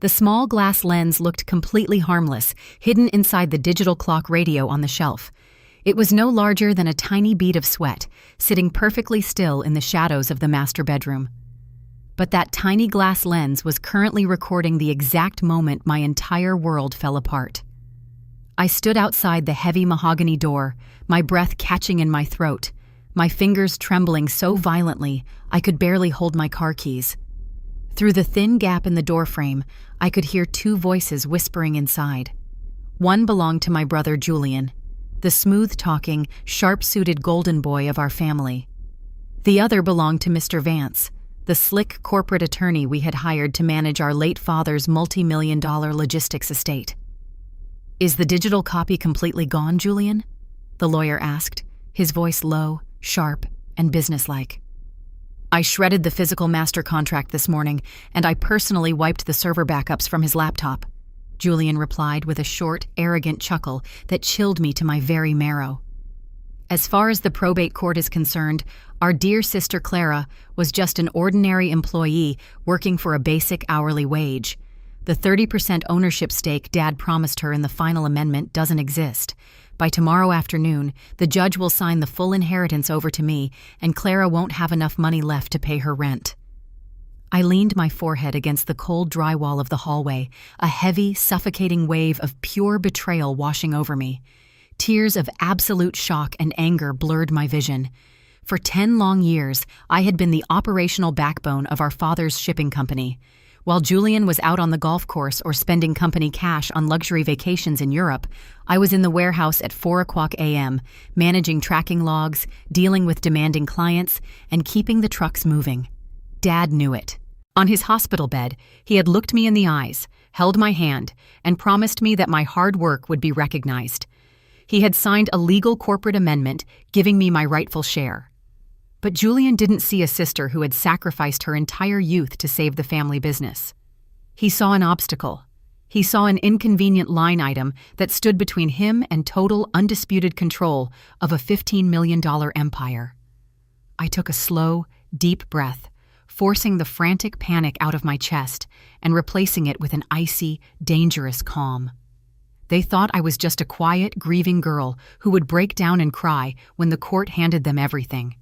The small glass lens looked completely harmless, hidden inside the digital clock radio on the shelf. It was no larger than a tiny bead of sweat, sitting perfectly still in the shadows of the master bedroom. But that tiny glass lens was currently recording the exact moment my entire world fell apart. I stood outside the heavy mahogany door, my breath catching in my throat, my fingers trembling so violently I could barely hold my car keys. Through the thin gap in the doorframe, I could hear two voices whispering inside. One belonged to my brother Julian, the smooth-talking, sharp-suited golden boy of our family. The other belonged to Mr. Vance, the slick corporate attorney we had hired to manage our late father's multi-million-dollar logistics estate. "Is the digital copy completely gone, Julian?" the lawyer asked, his voice low, sharp, and businesslike. "I shredded the physical master contract this morning, and I personally wiped the server backups from his laptop," Julian replied with a short, arrogant chuckle that chilled me to my very marrow. As far as the probate court is concerned, our dear sister Clara was just an ordinary employee working for a basic hourly wage. The 30% ownership stake Dad promised her in the final amendment doesn't exist. By tomorrow afternoon, the judge will sign the full inheritance over to me, and Clara won't have enough money left to pay her rent. I leaned my forehead against the cold drywall of the hallway, a heavy, suffocating wave of pure betrayal washing over me. Tears of absolute shock and anger blurred my vision. For 10 long years, I had been the operational backbone of our father's shipping company. While Julian was out on the golf course or spending company cash on luxury vacations in Europe, I was in the warehouse at 4 a.m., managing tracking logs, dealing with demanding clients, and keeping the trucks moving. Dad knew it. On his hospital bed, he had looked me in the eyes, held my hand, and promised me that my hard work would be recognized. He had signed a legal corporate amendment giving me my rightful share. But Julian didn't see a sister who had sacrificed her entire youth to save the family business. He saw an obstacle. He saw an inconvenient line item that stood between him and total, undisputed control of a $15 million empire. I took a slow, deep breath, forcing the frantic panic out of my chest and replacing it with an icy, dangerous calm. They thought I was just a quiet, grieving girl who would break down and cry when the court handed them everything.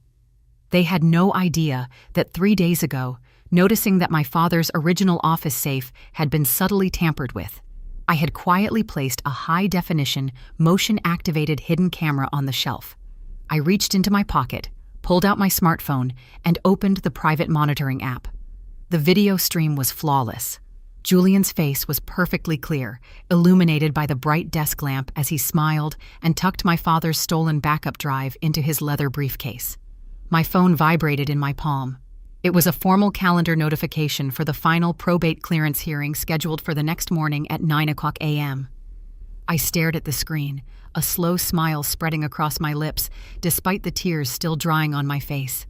They had no idea that 3 days ago, noticing that my father's original office safe had been subtly tampered with, I had quietly placed a high-definition, motion-activated hidden camera on the shelf. I reached into my pocket, pulled out my smartphone, and opened the private monitoring app. The video stream was flawless. Julian's face was perfectly clear, illuminated by the bright desk lamp as he smiled and tucked my father's stolen backup drive into his leather briefcase. My phone vibrated in my palm. It was a formal calendar notification for the final probate clearance hearing scheduled for the next morning at 9 a.m. I stared at the screen, a slow smile spreading across my lips, despite the tears still drying on my face.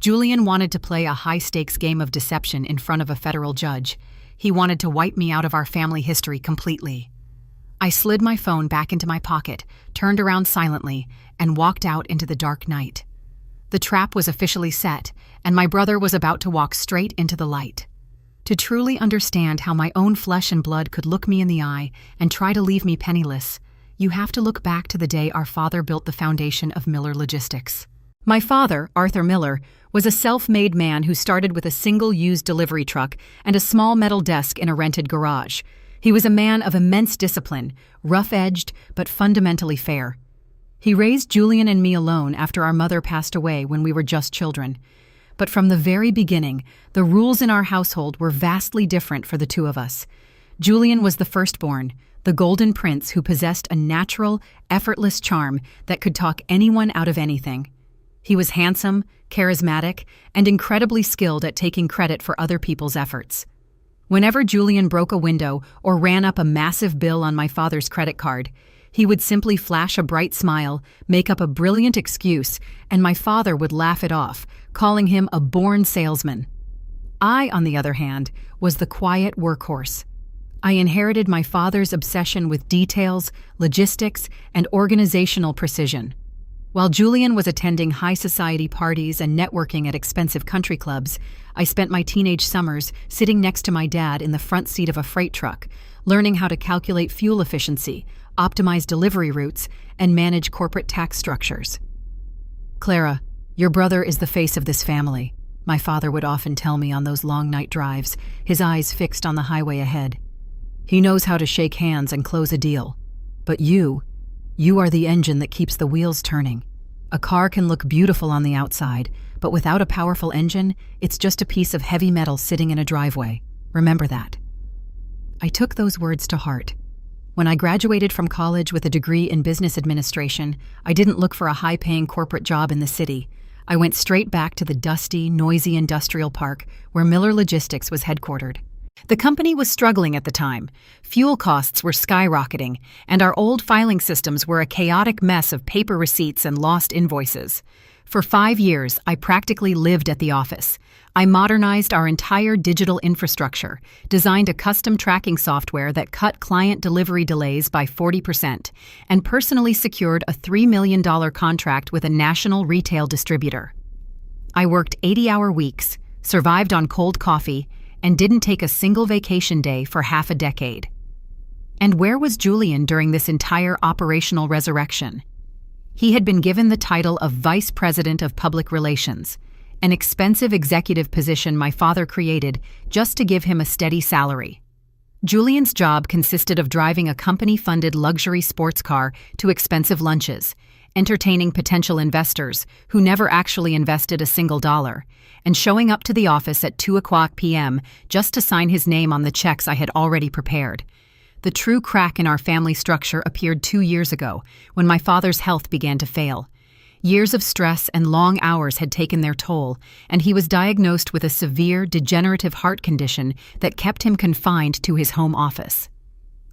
Julian wanted to play a high-stakes game of deception in front of a federal judge. He wanted to wipe me out of our family history completely. I slid my phone back into my pocket, turned around silently, and walked out into the dark night. The trap was officially set, and my brother was about to walk straight into the light. To truly understand how my own flesh and blood could look me in the eye and try to leave me penniless, you have to look back to the day our father built the foundation of Miller Logistics. My father, Arthur Miller, was a self-made man who started with a single-used delivery truck and a small metal desk in a rented garage. He was a man of immense discipline, rough-edged but fundamentally fair. He raised Julian and me alone after our mother passed away when we were just children. But from the very beginning, the rules in our household were vastly different for the two of us. Julian was the firstborn, the golden prince who possessed a natural, effortless charm that could talk anyone out of anything. He was handsome, charismatic, and incredibly skilled at taking credit for other people's efforts. Whenever Julian broke a window or ran up a massive bill on my father's credit card, he would simply flash a bright smile, make up a brilliant excuse, and my father would laugh it off, calling him a born salesman. I, on the other hand, was the quiet workhorse. I inherited my father's obsession with details, logistics, and organizational precision. While Julian was attending high society parties and networking at expensive country clubs, I spent my teenage summers sitting next to my dad in the front seat of a freight truck, learning how to calculate fuel efficiency, optimize delivery routes, and manage corporate tax structures. "Clara, your brother is the face of this family," my father would often tell me on those long night drives, his eyes fixed on the highway ahead. "He knows how to shake hands and close a deal. But you are the engine that keeps the wheels turning. A car can look beautiful on the outside, but without a powerful engine, it's just a piece of heavy metal sitting in a driveway. Remember that." I took those words to heart. When I graduated from college with a degree in business administration, I didn't look for a high-paying corporate job in the city. I went straight back to the dusty, noisy industrial park where Miller Logistics was headquartered. The company was struggling at the time. Fuel costs were skyrocketing, and our old filing systems were a chaotic mess of paper receipts and lost invoices. For 5 years, I practically lived at the office. I modernized our entire digital infrastructure, designed a custom tracking software that cut client delivery delays by 40%, and personally secured a $3 million contract with a national retail distributor. I worked 80-hour weeks, survived on cold coffee, and didn't take a single vacation day for half a decade. And where was Julian during this entire operational resurrection? He had been given the title of Vice President of Public Relations, an expensive executive position my father created just to give him a steady salary. Julian's job consisted of driving a company-funded luxury sports car to expensive lunches, entertaining potential investors who never actually invested a single dollar, and showing up to the office at 2:00 p.m. just to sign his name on the checks I had already prepared. The true crack in our family structure appeared 2 years ago, when my father's health began to fail. Years of stress and long hours had taken their toll, and he was diagnosed with a severe degenerative heart condition that kept him confined to his home office.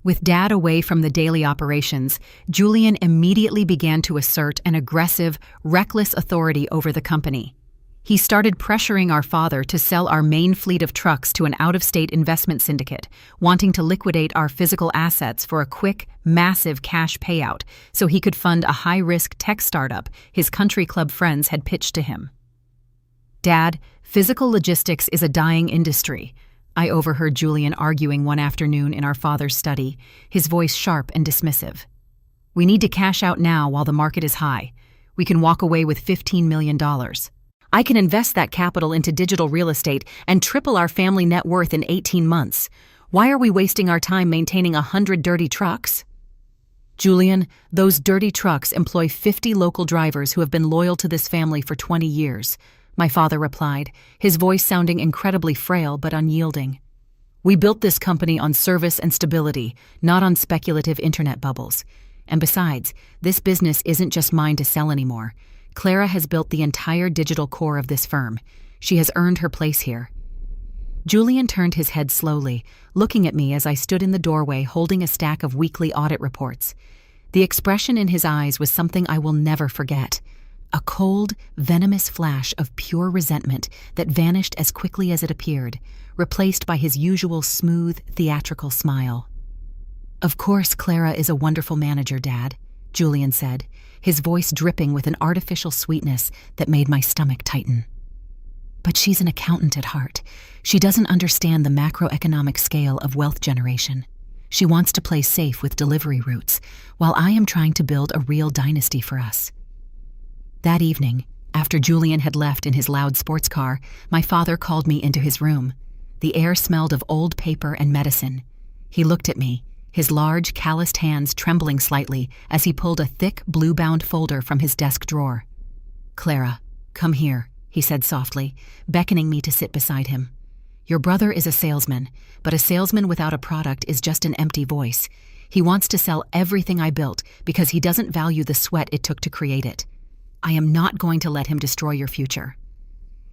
With Dad away from the daily operations, Julian immediately began to assert an aggressive, reckless authority over the company. He started pressuring our father to sell our main fleet of trucks to an out-of-state investment syndicate, wanting to liquidate our physical assets for a quick, massive cash payout so he could fund a high-risk tech startup his country club friends had pitched to him. "Dad, physical logistics is a dying industry," I overheard Julian arguing one afternoon in our father's study, his voice sharp and dismissive. "We need to cash out now while the market is high. We can walk away with $15 million. I can invest that capital into digital real estate and triple our family net worth in 18 months. Why are we wasting our time maintaining 100 dirty trucks?" "Julian, those dirty trucks employ 50 local drivers who have been loyal to this family for 20 years, my father replied, his voice sounding incredibly frail but unyielding. "We built this company on service and stability, not on speculative internet bubbles. And besides, this business isn't just mine to sell anymore. Clara has built the entire digital core of this firm. She has earned her place here." Julian turned his head slowly, looking at me as I stood in the doorway holding a stack of weekly audit reports. The expression in his eyes was something I will never forget. A cold, venomous flash of pure resentment that vanished as quickly as it appeared, replaced by his usual smooth, theatrical smile. "Of course Clara is a wonderful manager, Dad," Julian said, his voice dripping with an artificial sweetness that made my stomach tighten. "But she's an accountant at heart. She doesn't understand the macroeconomic scale of wealth generation. She wants to play safe with delivery routes, while I am trying to build a real dynasty for us." That evening, after Julian had left in his loud sports car, my father called me into his room. The air smelled of old paper and medicine. He looked at me, his large, calloused hands trembling slightly as he pulled a thick, blue-bound folder from his desk drawer. "Clara, come here," he said softly, beckoning me to sit beside him. "Your brother is a salesman, but a salesman without a product is just an empty voice. He wants to sell everything I built because he doesn't value the sweat it took to create it. I am not going to let him destroy your future."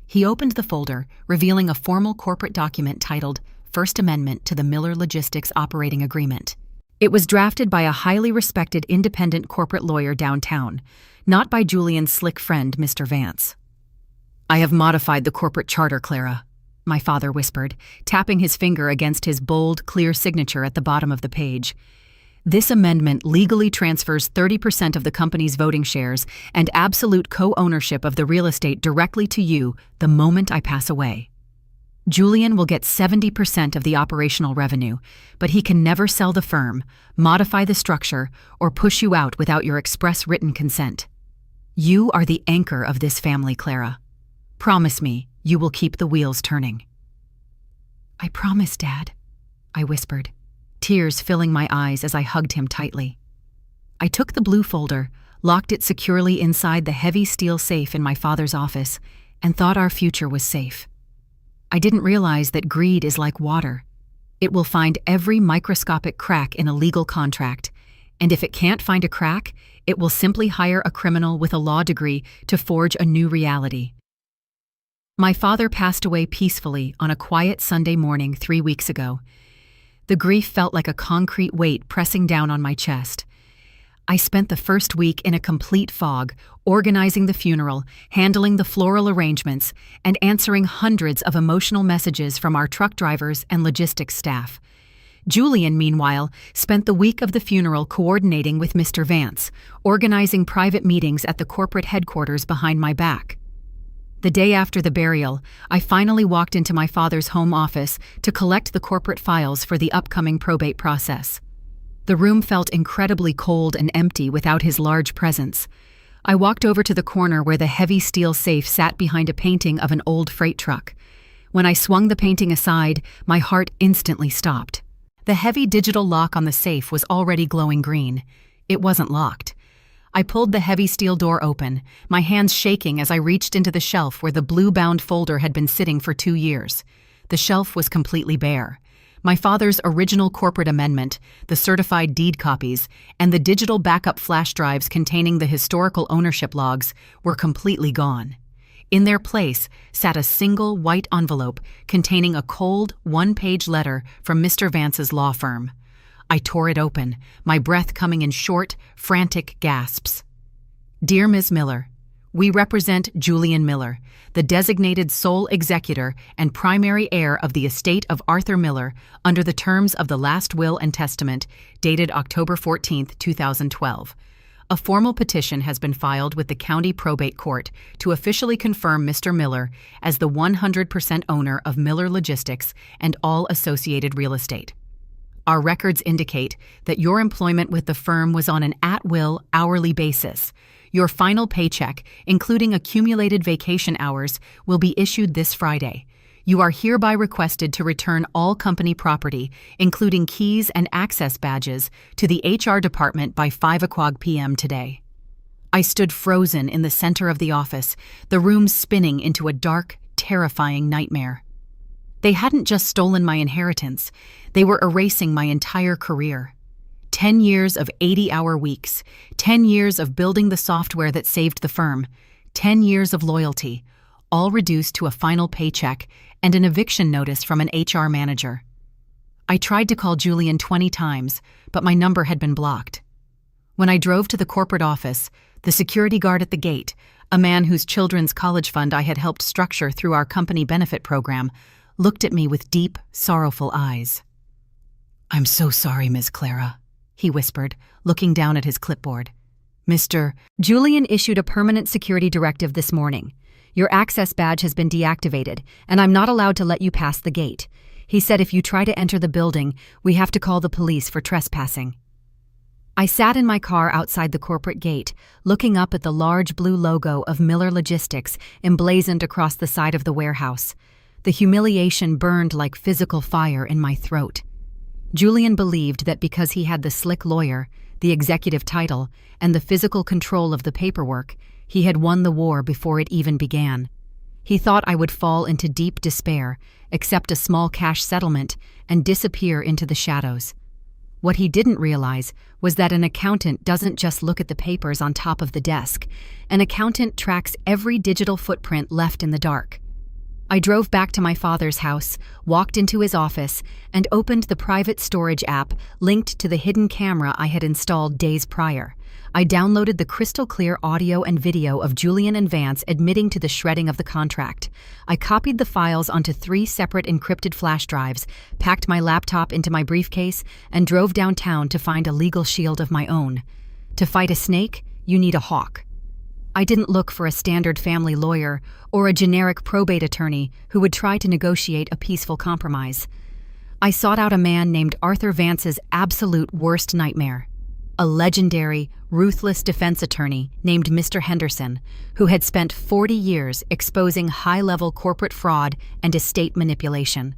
He opened the folder, revealing a formal corporate document titled First Amendment to the Miller Logistics Operating Agreement. It was drafted by a highly respected independent corporate lawyer downtown, not by Julian's slick friend, Mr. Vance. "I have modified the corporate charter, Clara," my father whispered, tapping his finger against his bold, clear signature at the bottom of the page. This amendment legally transfers 30% of the company's voting shares and absolute co-ownership of the real estate directly to you the moment I pass away. Julian will get 70% of the operational revenue, but he can never sell the firm, modify the structure, or push you out without your express written consent. You are the anchor of this family, Clara. Promise me you will keep the wheels turning. I promise, Dad, I whispered, tears filling my eyes as I hugged him tightly. I took the blue folder, locked it securely inside the heavy steel safe in my father's office, and thought our future was safe. I didn't realize that greed is like water. It will find every microscopic crack in a legal contract, and if it can't find a crack, it will simply hire a criminal with a law degree to forge a new reality. My father passed away peacefully on a quiet Sunday morning 3 weeks ago. The grief felt like a concrete weight pressing down on my chest. I spent the first week in a complete fog, organizing the funeral, handling the floral arrangements, and answering hundreds of emotional messages from our truck drivers and logistics staff. Julian, meanwhile, spent the week of the funeral coordinating with Mr. Vance, organizing private meetings at the corporate headquarters behind my back. The day after the burial, I finally walked into my father's home office to collect the corporate files for the upcoming probate process. The room felt incredibly cold and empty without his large presence. I walked over to the corner where the heavy steel safe sat behind a painting of an old freight truck. When I swung the painting aside, my heart instantly stopped. The heavy digital lock on the safe was already glowing green. It wasn't locked. I pulled the heavy steel door open, my hands shaking as I reached into the shelf where the blue-bound folder had been sitting for 2 years. The shelf was completely bare. My father's original corporate amendment, the certified deed copies, and the digital backup flash drives containing the historical ownership logs were completely gone. In their place sat a single white envelope containing a cold, one-page letter from Mr. Vance's law firm. I tore it open, my breath coming in short, frantic gasps. Dear Ms. Miller, we represent Julian Miller, the designated sole executor and primary heir of the estate of Arthur Miller under the terms of the last will and testament dated October 14, 2012. A formal petition has been filed with the County Probate Court to officially confirm Mr. Miller as the 100% owner of Miller Logistics and all associated real estate. Our records indicate that your employment with the firm was on an at-will hourly basis. Your final paycheck, including accumulated vacation hours, will be issued this Friday. You are hereby requested to return all company property, including keys and access badges, to the HR department by 5:00 p.m. today. I stood frozen in the center of the office, the room spinning into a dark, terrifying nightmare. They hadn't just stolen my inheritance, they were erasing my entire career. 10 years of 80-hour weeks, 10 years of building the software that saved the firm, 10 years of loyalty, all reduced to a final paycheck and an eviction notice from an HR manager. I tried to call Julian 20 times, but my number had been blocked. When I drove to the corporate office, the security guard at the gate, a man whose children's college fund I had helped structure through our company benefit program, looked at me with deep, sorrowful eyes. "I'm so sorry, Ms. Clara," he whispered, looking down at his clipboard. "Mr. Julian issued a permanent security directive this morning. Your access badge has been deactivated, and I'm not allowed to let you pass the gate. He said if you try to enter the building, we have to call the police for trespassing." I sat in my car outside the corporate gate, looking up at the large blue logo of Miller Logistics emblazoned across the side of the warehouse. The humiliation burned like physical fire in my throat. Julian believed that because he had the slick lawyer, the executive title, and the physical control of the paperwork, he had won the war before it even began. He thought I would fall into deep despair, accept a small cash settlement, and disappear into the shadows. What he didn't realize was that an accountant doesn't just look at the papers on top of the desk. An accountant tracks every digital footprint left in the dark. I drove back to my father's house, walked into his office, and opened the private storage app linked to the hidden camera I had installed days prior. I downloaded the crystal-clear audio and video of Julian and Vance admitting to the shredding of the contract. I copied the files onto 3 separate encrypted flash drives, packed my laptop into my briefcase, and drove downtown to find a legal shield of my own. To fight a snake, you need a hawk. I didn't look for a standard family lawyer or a generic probate attorney who would try to negotiate a peaceful compromise. I sought out a man named Arthur Vance's absolute worst nightmare. A legendary, ruthless defense attorney named Mr. Henderson, who had spent 40 years exposing high-level corporate fraud and estate manipulation.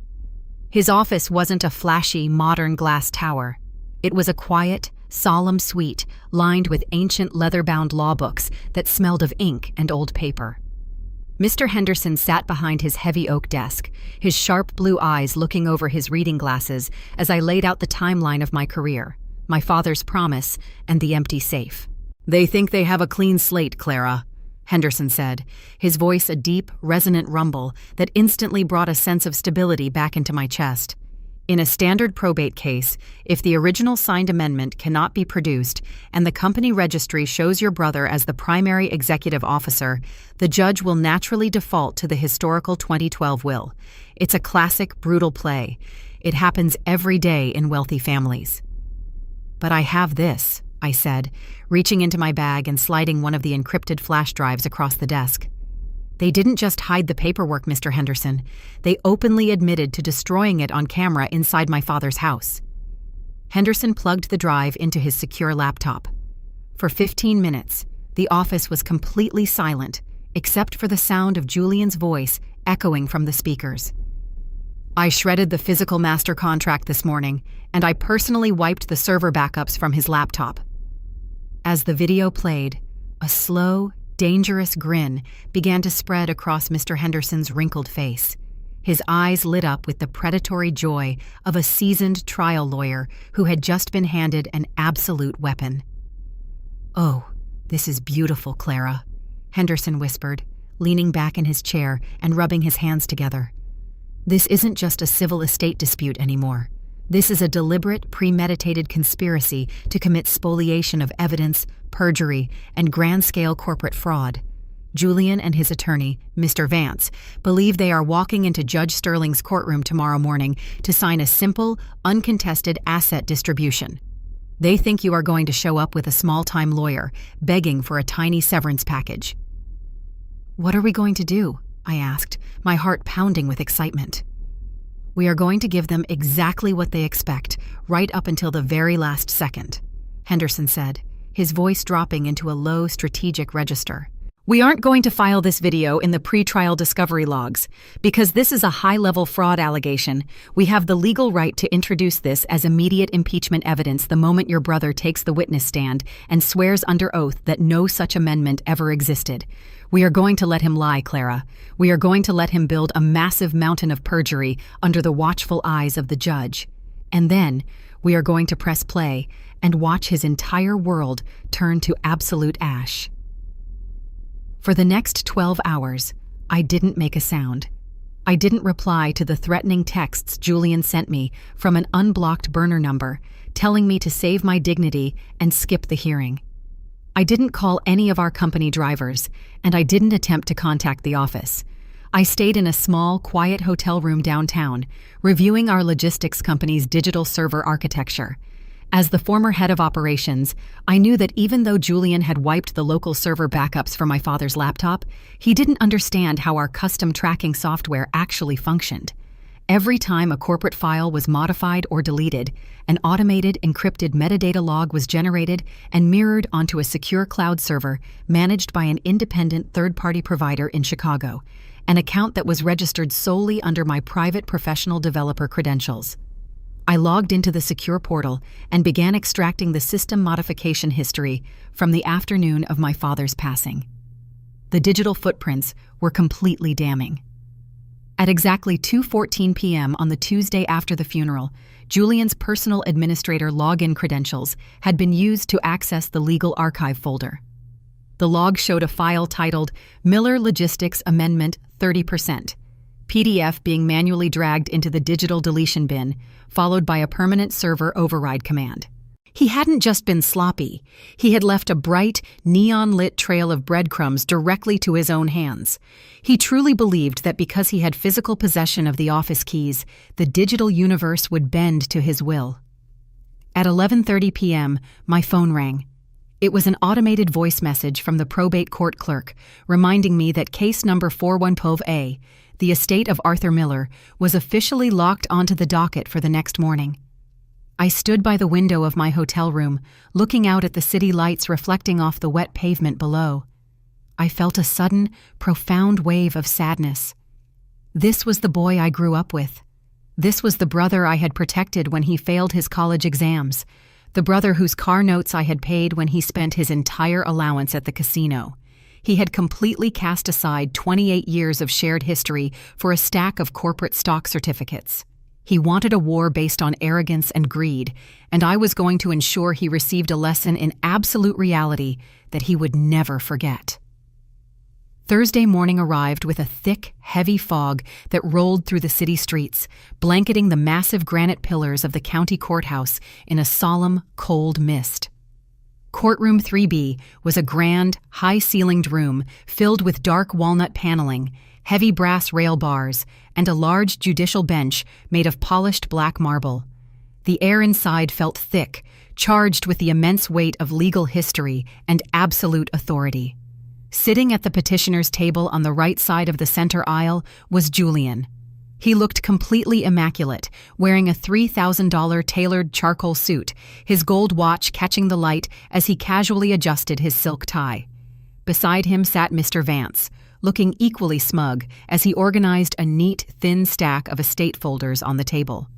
His office wasn't a flashy, modern glass tower. It was a quiet, solemn suite lined with ancient leather-bound law books that smelled of ink and old paper. Mr. Henderson sat behind his heavy oak desk, his sharp blue eyes looking over his reading glasses as I laid out the timeline of my career, my father's promise, and the empty safe. "They think they have a clean slate, Clara," Henderson said, his voice a deep, resonant rumble that instantly brought a sense of stability back into my chest. "In a standard probate case, if the original signed amendment cannot be produced and the company registry shows your brother as the primary executive officer, the judge will naturally default to the historical 2012 will. It's a classic, brutal play. It happens every day in wealthy families." "But I have this," I said, reaching into my bag and sliding one of the encrypted flash drives across the desk. "They didn't just hide the paperwork, Mr. Henderson. They openly admitted to destroying it on camera inside my father's house." Henderson plugged the drive into his secure laptop. For 15 minutes, the office was completely silent, except for the sound of Julian's voice echoing from the speakers. "I shredded the physical master contract this morning, and I personally wiped the server backups from his laptop." As the video played, a slow, dangerous grin began to spread across Mr. Henderson's wrinkled face. His eyes lit up with the predatory joy of a seasoned trial lawyer who had just been handed an absolute weapon. "Oh, this is beautiful, Clara," Henderson whispered, leaning back in his chair and rubbing his hands together. "This isn't just a civil estate dispute anymore. This is a deliberate, premeditated conspiracy to commit spoliation of evidence, perjury, and grand-scale corporate fraud. Julian and his attorney, Mr. Vance, believe they are walking into Judge Sterling's courtroom tomorrow morning to sign a simple, uncontested asset distribution. They think you are going to show up with a small-time lawyer, begging for a tiny severance package." "What are we going to do?" I asked, my heart pounding with excitement. "We are going to give them exactly what they expect, right up until the very last second," Henderson said, his voice dropping into a low, strategic register. "We aren't going to file this video in the pretrial discovery logs. Because this is a high-level fraud allegation, we have the legal right to introduce this as immediate impeachment evidence the moment your brother takes the witness stand and swears under oath that no such amendment ever existed. We are going to let him lie, Clara. We are going to let him build a massive mountain of perjury under the watchful eyes of the judge. And then, we are going to press play and watch his entire world turn to absolute ash." For the next 12 hours, I didn't make a sound. I didn't reply to the threatening texts Julian sent me from an unblocked burner number, telling me to save my dignity and skip the hearing. I didn't call any of our company drivers, and I didn't attempt to contact the office. I stayed in a small, quiet hotel room downtown, reviewing our logistics company's digital server architecture. As the former head of operations, I knew that even though Julian had wiped the local server backups from my father's laptop, he didn't understand how our custom tracking software actually functioned. Every time a corporate file was modified or deleted, an automated, encrypted metadata log was generated and mirrored onto a secure cloud server managed by an independent third-party provider in Chicago, an account that was registered solely under my private professional developer credentials. I logged into the secure portal and began extracting the system modification history from the afternoon of my father's passing. The digital footprints were completely damning. At exactly 2:14 p.m. on the Tuesday after the funeral, Julian's personal administrator login credentials had been used to access the legal archive folder. The log showed a file titled Miller Logistics Amendment 30%, PDF being manually dragged into the digital deletion bin, followed by a permanent server override command. He hadn't just been sloppy. He had left a bright, neon-lit trail of breadcrumbs directly to his own hands. He truly believed that because he had physical possession of the office keys, the digital universe would bend to his will. At 11:30 p.m., my phone rang. It was an automated voice message from the probate court clerk, reminding me that case number 412A, the estate of Arthur Miller, was officially locked onto the docket for the next morning. I stood by the window of my hotel room, looking out at the city lights reflecting off the wet pavement below. I felt a sudden, profound wave of sadness. This was the boy I grew up with. This was the brother I had protected when he failed his college exams, the brother whose car notes I had paid when he spent his entire allowance at the casino. He had completely cast aside 28 years of shared history for a stack of corporate stock certificates. He wanted a war based on arrogance and greed, and I was going to ensure he received a lesson in absolute reality that he would never forget. Thursday morning arrived with a thick, heavy fog that rolled through the city streets, blanketing the massive granite pillars of the county courthouse in a solemn, cold mist. Courtroom 3B was a grand, high-ceilinged room filled with dark walnut paneling, heavy brass rail bars, and a large judicial bench made of polished black marble. The air inside felt thick, charged with the immense weight of legal history and absolute authority. Sitting at the petitioner's table on the right side of the center aisle was Julian. He looked completely immaculate, wearing a $3,000 tailored charcoal suit, his gold watch catching the light as he casually adjusted his silk tie. Beside him sat Mr. Vance, looking equally smug as he organized a neat, thin stack of estate folders on the table.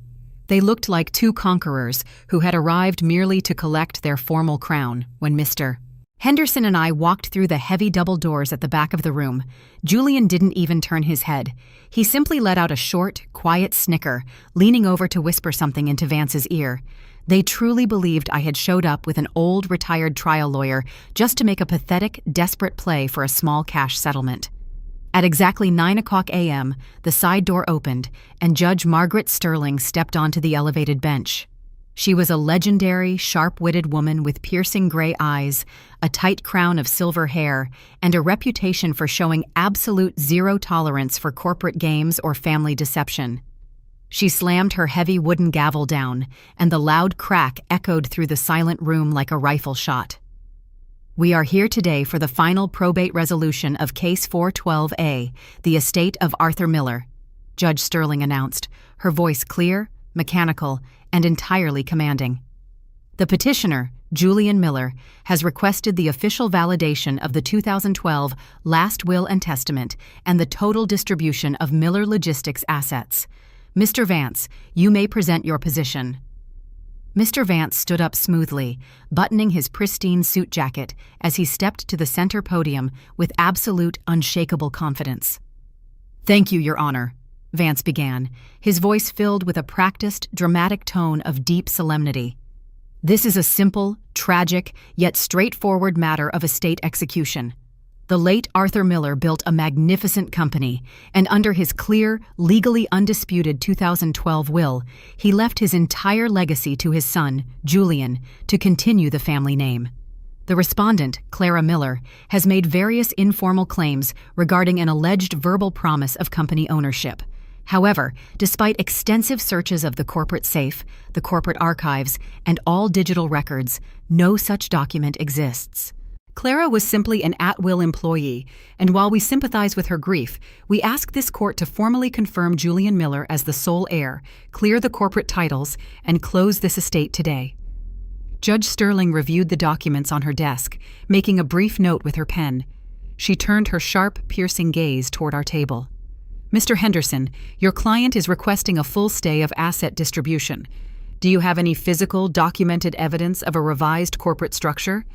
They looked like two conquerors who had arrived merely to collect their formal crown when Mr. Henderson and I walked through the heavy double doors at the back of the room. Julian didn't even turn his head. He simply let out a short, quiet snicker, leaning over to whisper something into Vance's ear. They truly believed I had showed up with an old, retired trial lawyer just to make a pathetic, desperate play for a small cash settlement. At exactly 9 o'clock a.m., the side door opened, and Judge Margaret Sterling stepped onto the elevated bench. She was a legendary, sharp-witted woman with piercing gray eyes, a tight crown of silver hair, and a reputation for showing absolute zero tolerance for corporate games or family deception. She slammed her heavy wooden gavel down, and the loud crack echoed through the silent room like a rifle shot. "We are here today for the final probate resolution of Case 412A, the estate of Arthur Miller," Judge Sterling announced, her voice clear, mechanical, and entirely commanding. "The petitioner, Julian Miller, has requested the official validation of the 2012 Last Will and Testament and the total distribution of Miller Logistics assets. Mr. Vance, you may present your position." Mr. Vance stood up smoothly, buttoning his pristine suit jacket as he stepped to the center podium with absolute, unshakable confidence. "Thank you, Your Honor," Vance began, his voice filled with a practiced, dramatic tone of deep solemnity. "This is a simple, tragic, yet straightforward matter of estate execution. The late Arthur Miller built a magnificent company, and under his clear, legally undisputed 2012 will, he left his entire legacy to his son, Julian, to continue the family name. The respondent, Clara Miller, has made various informal claims regarding an alleged verbal promise of company ownership. However, despite extensive searches of the corporate safe, the corporate archives, and all digital records, no such document exists. Clara was simply an at-will employee, and while we sympathize with her grief, we ask this court to formally confirm Julian Miller as the sole heir, clear the corporate titles, and close this estate today." Judge Sterling reviewed the documents on her desk, making a brief note with her pen. She turned her sharp, piercing gaze toward our table. "Mr. Henderson, your client is requesting a full stay of asset distribution. Do you have any physical, documented evidence of a revised corporate structure?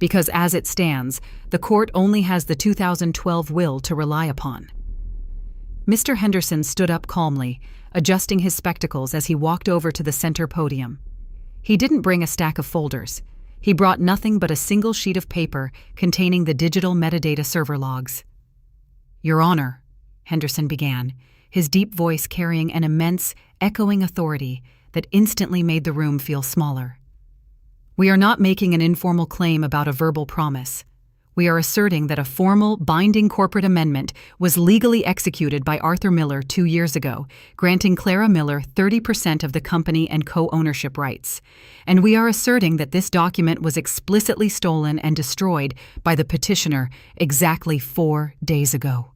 Because as it stands, the court only has the 2012 will to rely upon." Mr. Henderson stood up calmly, adjusting his spectacles as he walked over to the center podium. He didn't bring a stack of folders. He brought nothing but a single sheet of paper containing the digital metadata server logs. "Your Honor," Henderson began, his deep voice carrying an immense, echoing authority that instantly made the room feel smaller. We are not making an informal claim about a verbal promise. We are asserting that a formal, binding corporate amendment was legally executed by Arthur Miller 2 years ago, granting Clara Miller 30% of the company and co-ownership rights. And we are asserting that this document was explicitly stolen and destroyed by the petitioner exactly 4 days ago.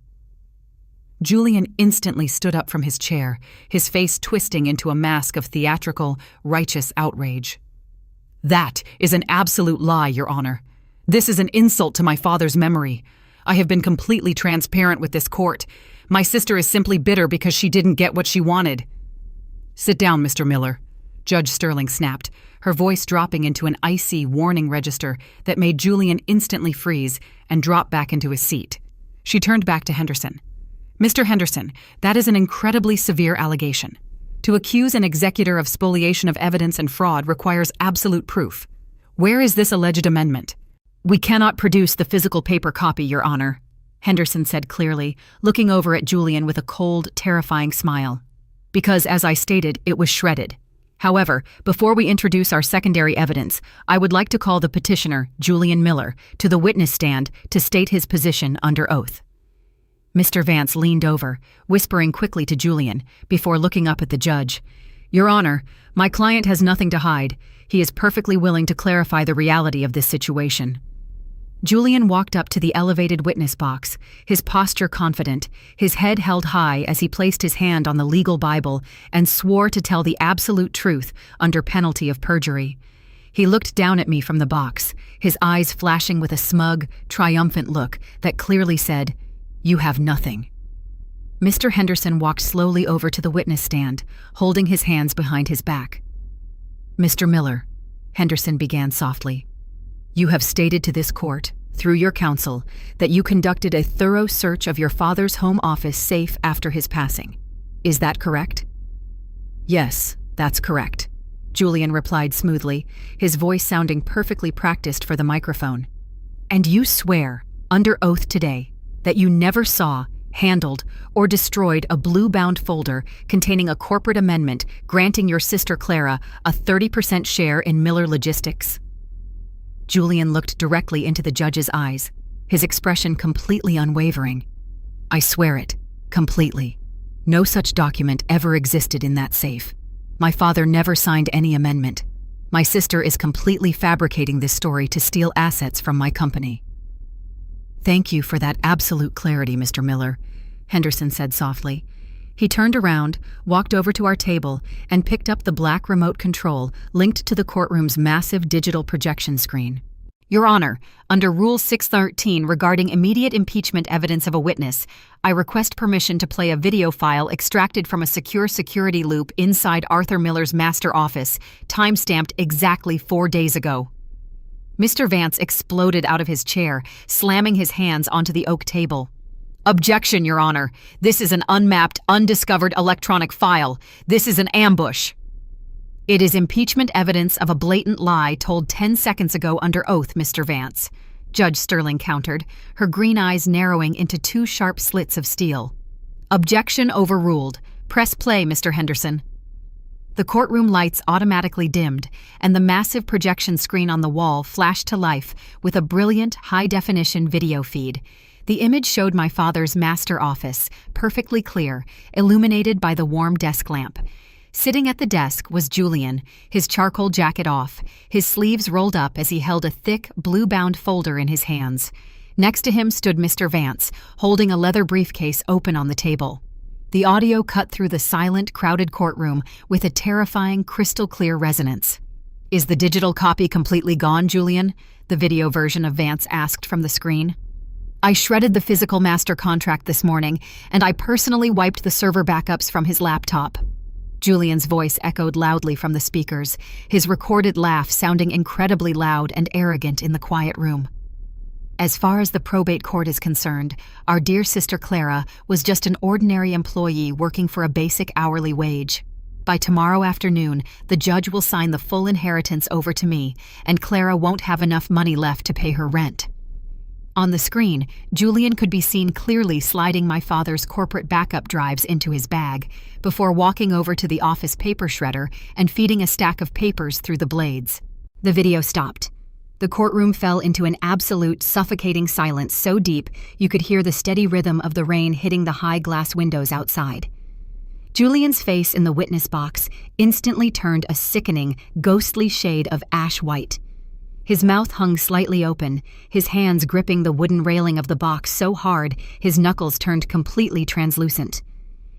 Julian instantly stood up from his chair, his face twisting into a mask of theatrical, righteous outrage. "That is an absolute lie, Your Honor. This is an insult to my father's memory. I have been completely transparent with this court. My sister is simply bitter because she didn't get what she wanted." "Sit down, Mr. Miller," Judge Sterling snapped, her voice dropping into an icy warning register that made Julian instantly freeze and drop back into his seat. She turned back to Henderson. "Mr. Henderson, that is an incredibly severe allegation. To accuse an executor of spoliation of evidence and fraud requires absolute proof. Where is this alleged amendment?" "We cannot produce the physical paper copy, Your Honor," Henderson said clearly, looking over at Julian with a cold, terrifying smile. "Because, as I stated, it was shredded. However, before we introduce our secondary evidence, I would like to call the petitioner, Julian Miller, to the witness stand to state his position under oath." Mr. Vance leaned over, whispering quickly to Julian, before looking up at the judge. "Your Honor, my client has nothing to hide. He is perfectly willing to clarify the reality of this situation." Julian walked up to the elevated witness box, his posture confident, his head held high as he placed his hand on the legal Bible and swore to tell the absolute truth under penalty of perjury. He looked down at me from the box, his eyes flashing with a smug, triumphant look that clearly said, "You have nothing." Mr. Henderson walked slowly over to the witness stand, holding his hands behind his back. "Mr. Miller," Henderson began softly, "you have stated to this court, through your counsel, that you conducted a thorough search of your father's home office safe after his passing. Is that correct?" "Yes, that's correct," Julian replied smoothly, his voice sounding perfectly practiced for the microphone. "And you swear, under oath today, that you never saw, handled, or destroyed a blue-bound folder containing a corporate amendment granting your sister Clara a 30% share in Miller Logistics?" Julian looked directly into the judge's eyes, his expression completely unwavering. "I swear it, completely. No such document ever existed in that safe. My father never signed any amendment. My sister is completely fabricating this story to steal assets from my company." "Thank you for that absolute clarity, Mr. Miller," Henderson said softly. He turned around, walked over to our table, and picked up the black remote control linked to the courtroom's massive digital projection screen. "Your Honor, under Rule 613 regarding immediate impeachment evidence of a witness, I request permission to play a video file extracted from a secure security loop inside Arthur Miller's master office, time-stamped exactly 4 days ago." Mr. Vance exploded out of his chair, slamming his hands onto the oak table. "Objection, Your Honor. This is an unmapped, undiscovered electronic file. This is an ambush." "It is impeachment evidence of a blatant lie told 10 seconds ago under oath, Mr. Vance," Judge Sterling countered, her green eyes narrowing into 2 sharp slits of steel. "Objection overruled. Press play, Mr. Henderson." The courtroom lights automatically dimmed, and the massive projection screen on the wall flashed to life with a brilliant, high-definition video feed. The image showed my father's master office, perfectly clear, illuminated by the warm desk lamp. Sitting at the desk was Julian, his charcoal jacket off, his sleeves rolled up as he held a thick, blue-bound folder in his hands. Next to him stood Mr. Vance, holding a leather briefcase open on the table. The audio cut through the silent, crowded courtroom with a terrifying, crystal-clear resonance. "Is the digital copy completely gone, Julian?" the video version of Vance asked from the screen. "I shredded the physical master contract this morning, and I personally wiped the server backups from his laptop." Julian's voice echoed loudly from the speakers, his recorded laugh sounding incredibly loud and arrogant in the quiet room. "As far as the probate court is concerned, our dear sister Clara was just an ordinary employee working for a basic hourly wage. By tomorrow afternoon, the judge will sign the full inheritance over to me, and Clara won't have enough money left to pay her rent." On the screen, Julian could be seen clearly sliding my father's corporate backup drives into his bag, before walking over to the office paper shredder and feeding a stack of papers through the blades. The video stopped. The courtroom fell into an absolute, suffocating silence so deep you could hear the steady rhythm of the rain hitting the high glass windows outside. Julian's face in the witness box instantly turned a sickening, ghostly shade of ash white. His mouth hung slightly open, his hands gripping the wooden railing of the box so hard his knuckles turned completely translucent.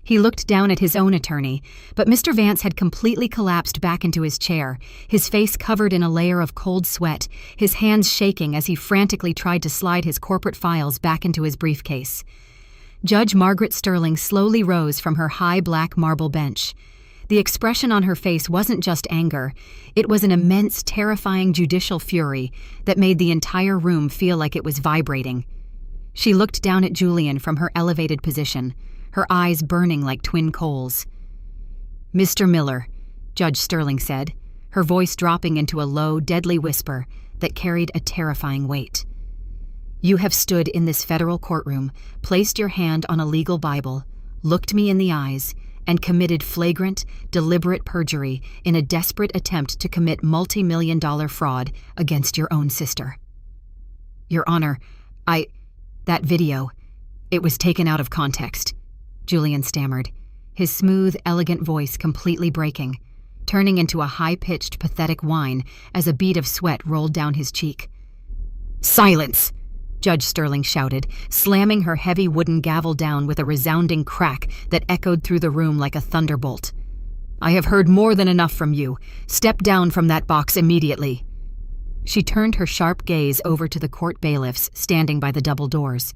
He looked down at his own attorney, but Mr. Vance had completely collapsed back into his chair, his face covered in a layer of cold sweat, his hands shaking as he frantically tried to slide his corporate files back into his briefcase. Judge Margaret Sterling slowly rose from her high black marble bench. The expression on her face wasn't just anger, it was an immense, terrifying judicial fury that made the entire room feel like it was vibrating. She looked down at Julian from her elevated position, her eyes burning like twin coals. "Mr. Miller," Judge Sterling said, her voice dropping into a low, deadly whisper that carried a terrifying weight. "You have stood in this federal courtroom, placed your hand on a legal Bible, looked me in the eyes, and committed flagrant, deliberate perjury in a desperate attempt to commit multi-million-dollar fraud against your own sister." "Your Honor, that video, it was taken out of context," Julian stammered, his smooth, elegant voice completely breaking, turning into a high-pitched, pathetic whine as a bead of sweat rolled down his cheek. "Silence!" Judge Sterling shouted, slamming her heavy wooden gavel down with a resounding crack that echoed through the room like a thunderbolt. "I have heard more than enough from you. Step down from that box immediately." She turned her sharp gaze over to the court bailiffs standing by the double doors.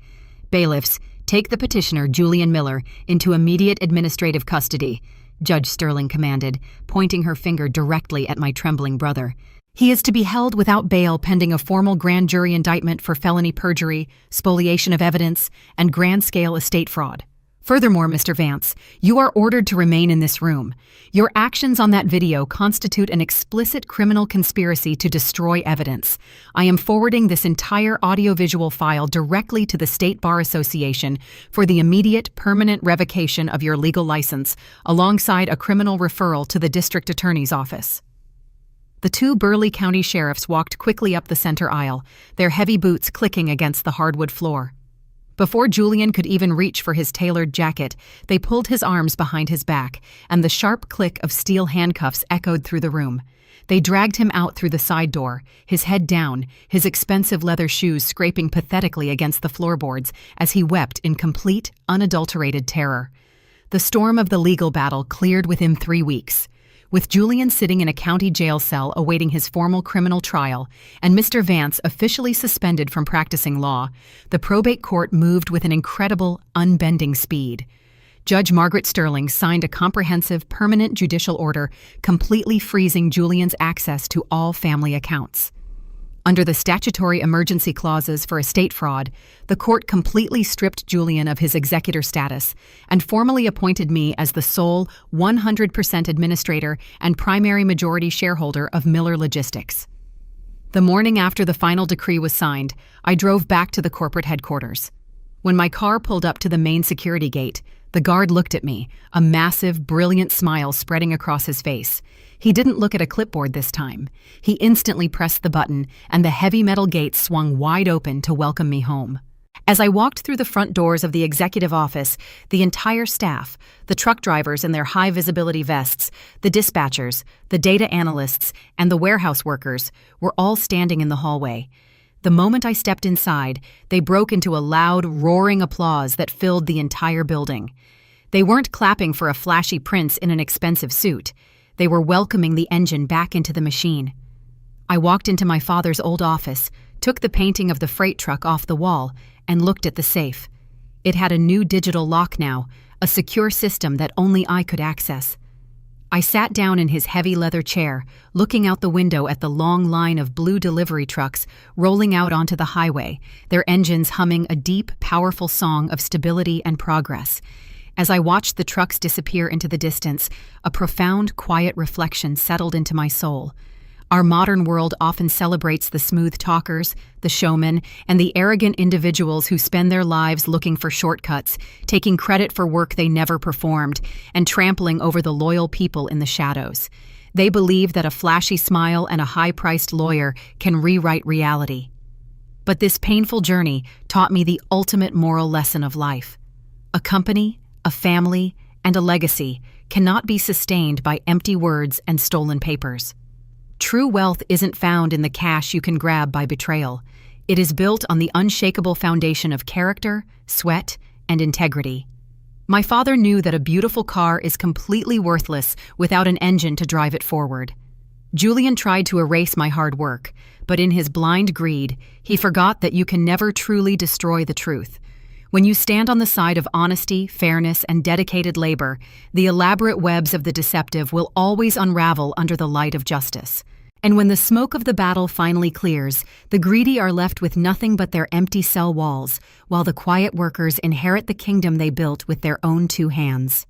"Bailiffs, take the petitioner, Julian Miller, into immediate administrative custody," Judge Sterling commanded, pointing her finger directly at my trembling brother. "He is to be held without bail pending a formal grand jury indictment for felony perjury, spoliation of evidence, and grand-scale estate fraud. Furthermore, Mr. Vance, you are ordered to remain in this room. Your actions on that video constitute an explicit criminal conspiracy to destroy evidence. I am forwarding this entire audiovisual file directly to the State Bar Association for the immediate, permanent revocation of your legal license, alongside a criminal referral to the district attorney's office." The two burly county sheriffs walked quickly up the center aisle, their heavy boots clicking against the hardwood floor. Before Julian could even reach for his tailored jacket, they pulled his arms behind his back, and the sharp click of steel handcuffs echoed through the room. They dragged him out through the side door, his head down, his expensive leather shoes scraping pathetically against the floorboards as he wept in complete, unadulterated terror. The storm of the legal battle cleared within 3 weeks. With Julian sitting in a county jail cell awaiting his formal criminal trial, and Mr. Vance officially suspended from practicing law, the probate court moved with an incredible, unbending speed. Judge Margaret Sterling signed a comprehensive, permanent judicial order completely freezing Julian's access to all family accounts. Under the statutory emergency clauses for estate fraud, the court completely stripped Julian of his executor status and formally appointed me as the sole 100% administrator and primary majority shareholder of Miller Logistics. The morning after the final decree was signed, I drove back to the corporate headquarters. When my car pulled up to the main security gate, the guard looked at me, a massive, brilliant smile spreading across his face. He didn't look at a clipboard this time. He instantly pressed the button, and the heavy metal gate swung wide open to welcome me home. As I walked through the front doors of the executive office, the entire staff, the truck drivers in their high-visibility vests, the dispatchers, the data analysts, and the warehouse workers, were all standing in the hallway. The moment I stepped inside, they broke into a loud, roaring applause that filled the entire building. They weren't clapping for a flashy prince in an expensive suit. They were welcoming the engine back into the machine. I walked into my father's old office, took the painting of the freight truck off the wall, and looked at the safe. It had a new digital lock now, a secure system that only I could access. I sat down in his heavy leather chair, looking out the window at the long line of blue delivery trucks rolling out onto the highway, their engines humming a deep, powerful song of stability and progress. As I watched the trucks disappear into the distance, a profound, quiet reflection settled into my soul. Our modern world often celebrates the smooth talkers, the showmen, and the arrogant individuals who spend their lives looking for shortcuts, taking credit for work they never performed, and trampling over the loyal people in the shadows. They believe that a flashy smile and a high-priced lawyer can rewrite reality. But this painful journey taught me the ultimate moral lesson of life. A company, a family, and a legacy cannot be sustained by empty words and stolen papers. True wealth isn't found in the cash you can grab by betrayal. It is built on the unshakable foundation of character, sweat, and integrity. My father knew that a beautiful car is completely worthless without an engine to drive it forward. Julian tried to erase my hard work, but in his blind greed, he forgot that you can never truly destroy the truth. When you stand on the side of honesty, fairness, and dedicated labor, the elaborate webs of the deceptive will always unravel under the light of justice. And when the smoke of the battle finally clears, the greedy are left with nothing but their empty cell walls, while the quiet workers inherit the kingdom they built with their own 2 hands.